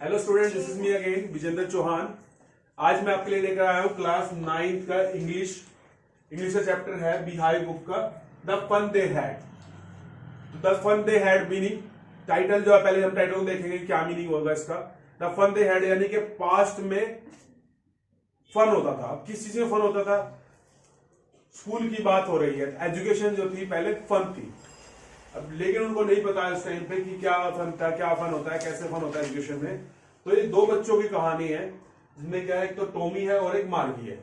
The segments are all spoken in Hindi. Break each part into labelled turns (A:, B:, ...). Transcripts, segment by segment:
A: Hello student, this is me again Vijendra Chauhan. आज मैं आपके लिए लेकर आया हूँ क्लास 9 का इंग्लिश का चैप्टर है बिहाई बुक का the fun they had. The fun they had meaning title जो है, पहले हम टाइटल को देखेंगे क्या मीनिंग होगा इसका। द फन दे हैड यानी कि पास्ट में फन होता था। किस चीज में फन होता था? स्कूल की बात हो रही है। एजुकेशन जो थी पहले फन थी, अब लेकिन उनको नहीं पता इस टाइम पे कि क्या फन था, क्या फन होता है, कैसे फन होता है एजुकेशन में। तो ये दो बच्चों की कहानी है जिसमें क्या है, एक तो टॉमी है और एक मार्गी है।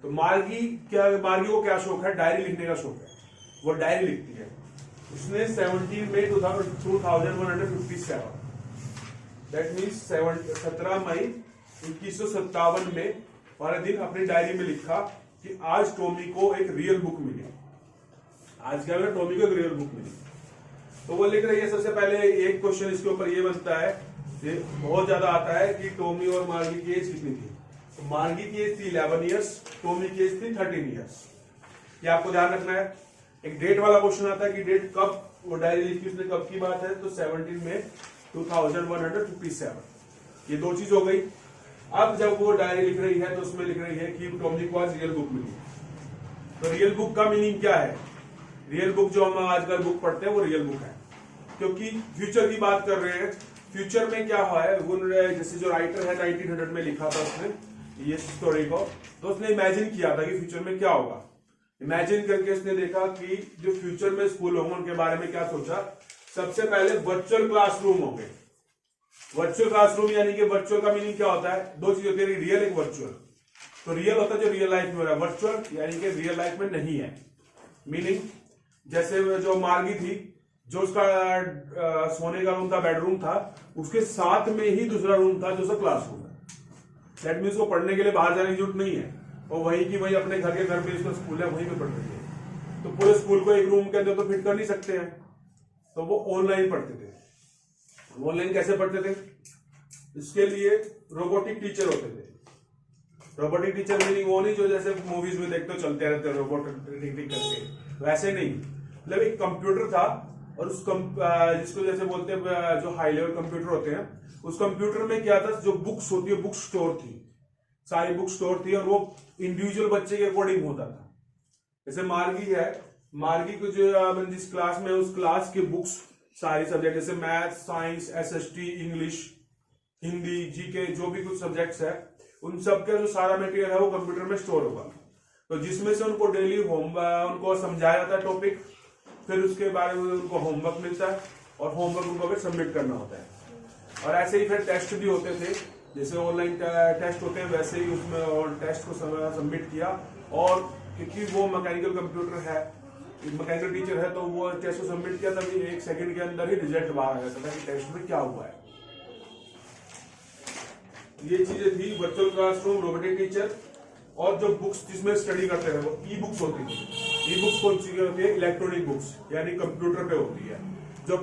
A: तो मार्गी को क्या शौक है? डायरी लिखने का शौक है। वो डायरी लिखती है। उसने 17 मई 2157 दैट मीन्स 17 मई 1957 में वाले दिन अपनी डायरी में लिखा कि आज टॉमी को एक रियल बुक मिली। आज क्या है, टॉमी को एक रियल बुक मिली। तो वो लिख रही है। सबसे पहले एक क्वेश्चन इसके ऊपर ये बनता है, ये बहुत ज्यादा आता है कि टॉमी और मार्गी की एज कितनी थी। तो मार्गी की एज थी 11 ईयर्स, टॉमी की एज थी 13 ईयर्स। ये आपको ध्यान रखना है। एक डेट वाला क्वेश्चन आता है कि डेट कब वो डायरी लिखी, उसने कब की बात है, तो 17 मई 2157। ये दो चीज हो गई। अब जब वो डायरी लिख रही है तो उसमें लिख रही है कि टॉमी को आज रियल बुक मिली। तो रियल बुक का मीनिंग क्या है? रियल बुक जो हम आजकल बुक पढ़ते हैं वो रियल बुक है, क्योंकि फ्यूचर की बात कर रहे हैं। फ्यूचर में क्या हुआ है, वो जैसे जो राइटर है 1900 में लिखा था उसने ये स्टोरी को, तो उसने इमेजिन किया था कि फ्यूचर में क्या होगा। इमेजिन करके उसने देखा कि जो फ्यूचर में स्कूल होंगे उनके बारे में क्या सोचा। सबसे पहले वर्चुअल क्लासरूम होंगे। वर्चुअल क्लासरूम यानी कि वर्चुअल का मीनिंग क्या होता है? दो चीज होती है, रियल एक वर्चुअल। तो रियल होता है जो रियल लाइफ में हो रहा है, वर्चुअल यानी कि रियल लाइफ में नहीं है। मीनिंग जैसे जो मार्गी थी, जो उसका सोने का रूम था, बेडरूम था, उसके साथ में ही दूसरा रूम था जो उसका क्लासरूम है। दैट मीन्स को पढ़ने के लिए बाहर जाने की जरूरत नहीं है, और वहीं की वहीं अपने घर के घर पे उसका स्कूल है, वहीं पे पढ़ रही है। तो पूरे स्कूल को एक रूम के अंदर तो फिट कर नहीं सकते हैं, तो वो ऑनलाइन पढ़ते थे। ऑनलाइन कैसे पढ़ते थे? इसके लिए रोबोटिक टीचर होते थे। रोबोटिक टीचर मीनिंग वो नहीं जो जैसे मूवीज में देखते हो चलते रहते हैं रोबोट करके, वैसे नहीं। मतलब एक कंप्यूटर था, और उस जिसको जैसे बोलते हैं जो हाई लेवल कंप्यूटर होते हैं, उस कंप्यूटर में क्या था, जो बुक्स होती है बुक स्टोर थी, सारी बुक स्टोर थी, और वो इंडिविजुअल बच्चे के अकॉर्डिंग होता था। जैसे मार्गी है, मार्गी को जो जिस क्लास में उस क्लास की बुक्स सारी सब्जेक्ट जैसे math, science, SST, English, Hindi, GK, जो भी कुछ सब्जेक्ट्स है, उन सब का जो सारा मटेरियल है वो कंप्यूटर में स्टोर होगा। तो जिसमें से उनको डेली उनको समझाया जाता है टॉपिक, फिर उसके बारे में उनको होमवर्क मिलता है, और होमवर्क उनको फिर सबमिट करना होता है। और ऐसे ही फिर टेस्ट भी होते थे, जैसे ऑनलाइन टेस्ट होते हैं वैसे ही उसमें और टेस्ट को सबमिट किया। और क्योंकि वो मैकेनिकल कंप्यूटर है, मैकेनिकल टीचर है, तो वो टेस्ट को सबमिट किया, तभी 1 सेकंड के अंदर ही रिजल्ट बाहर आ जाता था कि टेस्ट में क्या हुआ है। ये चीजें थी वर्चुअल क्लासरूम, रोबोटिक टीचर, और जो बुक्स जिसमें स्टडी करते हैं वो ई बुक्स होती थी। ई बुक्स कौन सी होती है? इलेक्ट्रॉनिक बुक्स, यानी कंप्यूटर पे होती है। जो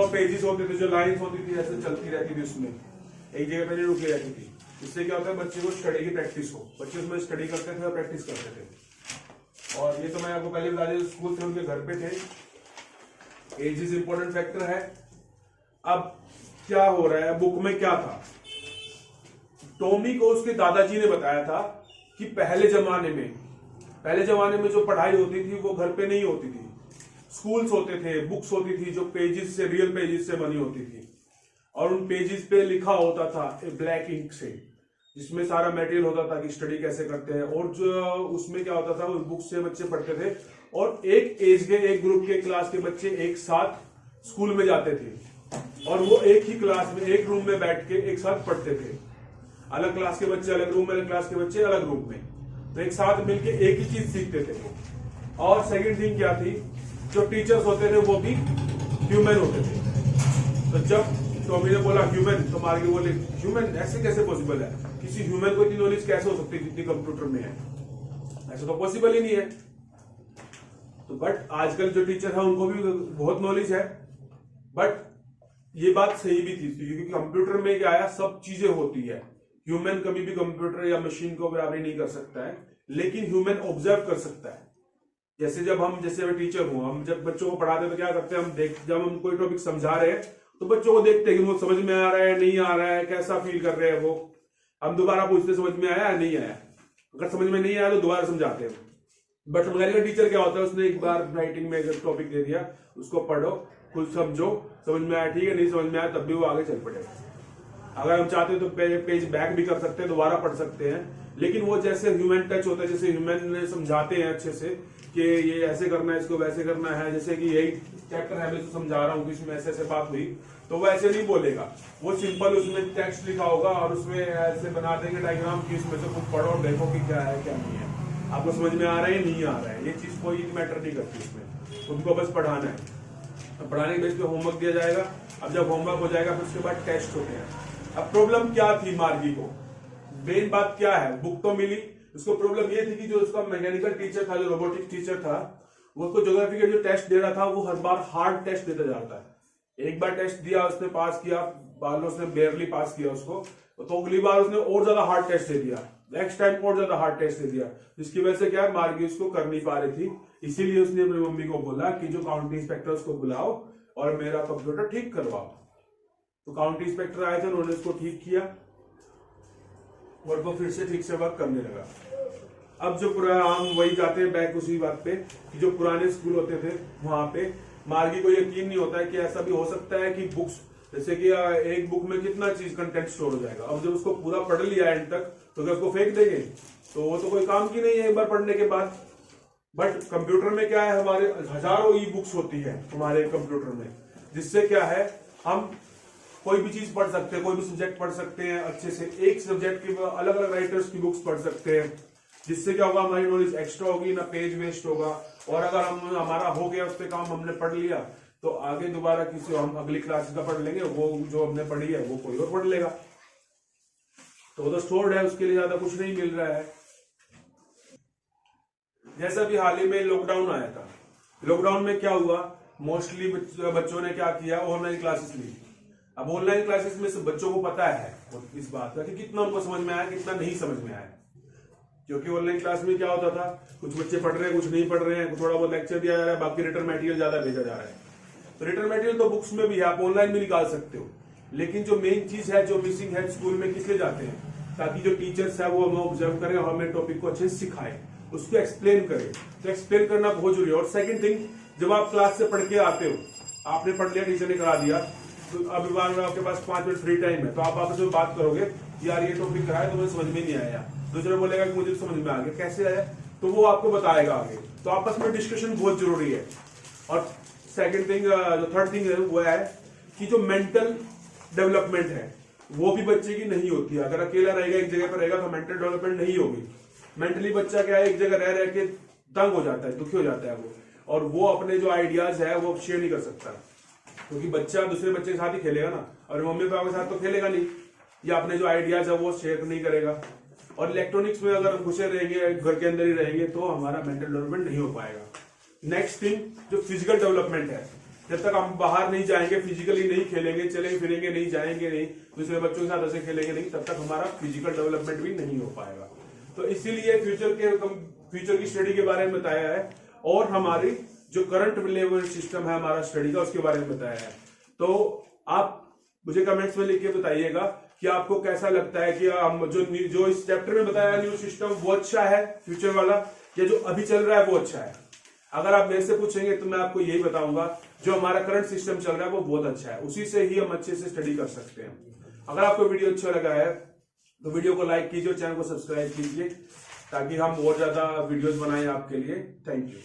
A: पेजेस होते थे, जो लाइंस होती थी, ऐसे चलती रहती थी, उसमें एक जगह पे नहीं रुकी रहती थी। इससे क्या होता है, बच्चे को स्टडी की प्रैक्टिस हो, बच्चे उसमें स्टडी करते थे और प्रैक्टिस करते थे। और ये तो मैं आपको पहले बता दिया, स्कूल थे उनके घर पे थे। एज इज इंपॉर्टेंट फैक्टर है। अब क्या हो रहा है, बुक में क्या था? टॉमी को उसके दादाजी ने बताया था कि पहले जमाने में जो पढ़ाई होती थी वो घर पे नहीं होती थी। स्कूल्स होते थे, बुक्स होती थी जो पेजेस से, रियल पेजेस से बनी होती थी, और उन पेजेस पे लिखा होता था ब्लैक इंक से, जिसमें सारा मटेरियल होता था कि स्टडी कैसे करते हैं। और जो उसमें क्या होता था, उस बुक से बच्चे पढ़ते थे, और एक एज के, एक ग्रुप के क्लास के बच्चे एक साथ स्कूल में जाते थे, और वो एक ही क्लास में, एक रूम में बैठ के एक साथ पढ़ते थे। अलग क्लास के बच्चे अलग रूम में, अलग क्लास के बच्चे अलग रूम में, तो एक साथ मिलके एक ही चीज सीखते थे। और सेकंड थिंग क्या थी, जो टीचर्स होते थे वो भी ह्यूमन होते थे। तो जब टॉमी ने बोला ह्यूमन, तो मार्गी बोले ह्यूमन ऐसे कैसे पॉसिबल है? किसी ह्यूमन को इतनी नॉलेज कैसे हो सकती है जितनी कंप्यूटर में है? ऐसा तो पॉसिबल ही नहीं है। तो बट आजकल जो टीचर है उनको भी बहुत नॉलेज है। बट ये बात सही भी थी, क्योंकि कंप्यूटर में क्या आया, सब चीजें होती है। ह्यूमन कभी भी कंप्यूटर या मशीन को बराबरी नहीं कर सकता है, लेकिन ह्यूमन ऑब्जर्व कर सकता है। जैसे जब हम, जैसे मैं टीचर हूं, हम जब बच्चों को पढ़ाते हैं तो क्या करते हैं, हम जब हम कोई टॉपिक समझा रहे हैं तो बच्चों को देखते हैं कि वो समझ में आ रहा है नहीं आ रहा है, कैसा फील कर रहे हैं वो। हम दोबारा पूछते समझ में आया या नहीं आया। अगर समझ में नहीं आया तो दोबारा समझाते हैं। बट मैकेनिकल टीचर क्या होता है, उसने एक बार राइटिंग में अगर टॉपिक दे दिया, उसको पढ़ो, खुद समझो, समझ में आया ठीक है, नहीं समझ में आया तब भी वो आगे चल पड़ेगा। अगर हम चाहते हैं तो पेज बैक भी कर सकते हैं, दोबारा पढ़ सकते हैं, लेकिन वो जैसे ह्यूमन टच होता है, जैसे ह्यूमन समझाते हैं अच्छे से कि ये ऐसे करना है, इसको वैसे करना है, जैसे कि यही चैप्टर है मैं तो समझा रहा हूँ कि इसमें ऐसे ऐसे बात हुई, तो वो ऐसे नहीं बोलेगा। वो सिंपल उसमें टेक्स्ट लिखा होगा और उसमें ऐसे बना देंगे डायग्राम की, उसमें से खुद पढ़ो और देखो कि क्या है क्या नहीं है, आपको समझ में आ रहा है नहीं आ रहा है। ये चीज कोई मैटर नहीं करती इसमें, उनको बस पढ़ाना है। पढ़ाने के बेस पे होमवर्क दिया जाएगा। अब जब होमवर्क हो जाएगा फिर उसके बाद टेस्ट होते हैं। अब प्रॉब्लम क्या थी मार्गी को, मेन बात क्या है, बुक तो मिली, उसको प्रॉब्लम ये थी कि जो उसका मैकेनिकल टीचर था, जो रोबोटिक्स टीचर था, वो उसको ज्योग्राफी का जो टेस्ट दे रहा था वो हर बार हार्ड टेस्ट देता जाता है। एक बार टेस्ट दिया उसने पास किया, बाद में उसने बेयरली पास किया उसको, तो अगली बार उसने और ज्यादा हार्ड टेस्ट दे दिया, नेक्स्ट टाइम और ज्यादा हार्ड टेस्ट दे दिया, जिसकी वजह से क्या है मार्गी उसको कर नहीं पा रही थी। इसीलिए उसने अपनी मम्मी को बोला कि जो काउंटी इंस्पेक्टर उसको बुलाओ और मेरा कंप्यूटर ठीक करवाओ। तो काउंटी इंस्पेक्टर आए थे, उन्होंने उसको ठीक किया और वो फिर से ठीक से वर्क करने लगा। अब जो हम वही जाते हैं बैक उसी बात पे कि जो पुराने स्कूल होते थे वहां पे मार्गी को यकीन नहीं होता है कि ऐसा भी हो सकता है कि बुक्स, जैसे कि एक बुक में कितना चीज कंटेंट स्टोर हो जाएगा। अब जब उसको पूरा पढ़ लिया एंड तक तो क्या उसको फेंक देंगे, तो वो तो कोई काम की नहीं है एक बार पढ़ने के बाद। बट कंप्यूटर में क्या है, हमारे हजारों ई बुक्स होती है हमारे कंप्यूटर में, जिससे क्या है हम कोई भी चीज पढ़ सकते हैं, कोई भी सब्जेक्ट पढ़ सकते हैं अच्छे से। एक सब्जेक्ट के अलग अलग राइटर्स की बुक्स पढ़ सकते हैं, जिससे क्या होगा हमारी नॉलेज एक्स्ट्रा होगी, ना पेज वेस्ट होगा। और अगर हम हमारा हो गया उस पर काम, हमने पढ़ लिया, तो आगे दोबारा किसी हम अगली क्लास का पढ़ लेंगे, वो जो हमने पढ़ी है वो कोई और पढ़ लेगा। तो वो तो स्टोर्ड है, उसके लिए ज्यादा कुछ नहीं मिल रहा है। जैसा भी हाल ही में लॉकडाउन आया था, लॉकडाउन में क्या हुआ, मोस्टली बच्चों ने क्या किया, ऑनलाइन क्लासेस ली। अब ऑनलाइन क्लासेस में से बच्चों को पता है इस बात का कि कितना उनको समझ में आया, कितना नहीं समझ में आया। क्योंकि ऑनलाइन क्लास में क्या होता था, कुछ बच्चे पढ़ रहे हैं, कुछ नहीं पढ़ रहे हैं, थोड़ा बहुत लेक्चर दिया जा रहा है, बाकी रिटर्न मटेरियल ज्यादा भेजा जा रहा है। तो रिटर्न मटेरियल तो बुक्स में भी है, आप ऑनलाइन भी निकाल सकते हो, लेकिन जो मेन चीज है, जो मिसिंग है, स्कूल में किस लिए जाते हैं, ताकि जो टीचर्स है वो हमें ऑब्जर्व करें और हमें टॉपिक को अच्छे से सिखाए, उसको एक्सप्लेन करें। तो एक्सप्लेन करना बहुत जरूरी है। और सेकंड थिंग, जब आप क्लास से पढ़ के आते हो, आपने पढ़ लिया, टीचर ने करा दिया, तो अब आपके पास 5 मिनट फ्री टाइम है, तो आप आपस में बात करोगे, यार ये टॉपिक कराया तो मुझे समझ में नहीं आया, दूसरा बोलेगा कि मुझे समझ में आ गया, कैसे आया, तो वो आपको बताएगा आगे। तो आपस में डिस्कशन बहुत जरूरी है। और सेकंड थिंग, जो थर्ड थिंग है वो है कि जो मेंटल डेवलपमेंट है वो भी बच्चे की नहीं होती है। अगर अकेला रहेगा, एक जगह पर रहेगा, तो मेंटल डेवलपमेंट नहीं होगी। मेंटली बच्चा क्या है, एक जगह रह के तंग हो जाता है, दुखी हो जाता है वो, और वो अपने जो आइडियाज है वो शेयर नहीं कर सकता, क्योंकि बच्चा दूसरे बच्चे के साथ ही खेलेगा ना, और मम्मी पापा के साथ तो खेलेगा नहीं, या अपने जो आइडियाज है वो शेयर नहीं करेगा। और इलेक्ट्रॉनिक्स में अगर घुसे रहेंगे, घर के अंदर ही रहेंगे, तो हमारा मेंटल डेवलपमेंट नहीं हो पाएगा। नेक्स्ट थिंग, जो फिजिकल डेवलपमेंट है, जब तक हम बाहर नहीं जाएंगे, फिजिकली नहीं खेलेंगे, चलेंगे फिरेंगे नहीं, जाएंगे नहीं, दूसरे बच्चों के साथ ऐसे खेलेंगे नहीं, तब तक हमारा फिजिकल डेवलपमेंट भी नहीं हो पाएगा। तो इसीलिए फ्यूचर की स्टडी के बारे में बताया है, और हमारी जो करंट लेवल सिस्टम है हमारा स्टडी का, उसके बारे में बताया है। तो आप मुझे कमेंट्स में लिख के बताइएगा कि आपको कैसा लगता है कि हम जो इस चैप्टर में बताया न्यू सिस्टम वो अच्छा है फ्यूचर वाला, या जो अभी चल रहा है वो अच्छा है। अगर आप मेरे से पूछेंगे तो मैं आपको यही बताऊंगा जो हमारा करंट सिस्टम चल रहा है वो बहुत अच्छा है, उसी से ही हम अच्छे से स्टडी कर सकते हैं। अगर आपको वीडियो अच्छा लगा है तो वीडियो को लाइक कीजिए और चैनल को सब्सक्राइब कीजिए, ताकि हम और ज्यादा वीडियोस बनाएं आपके लिए। Thank you.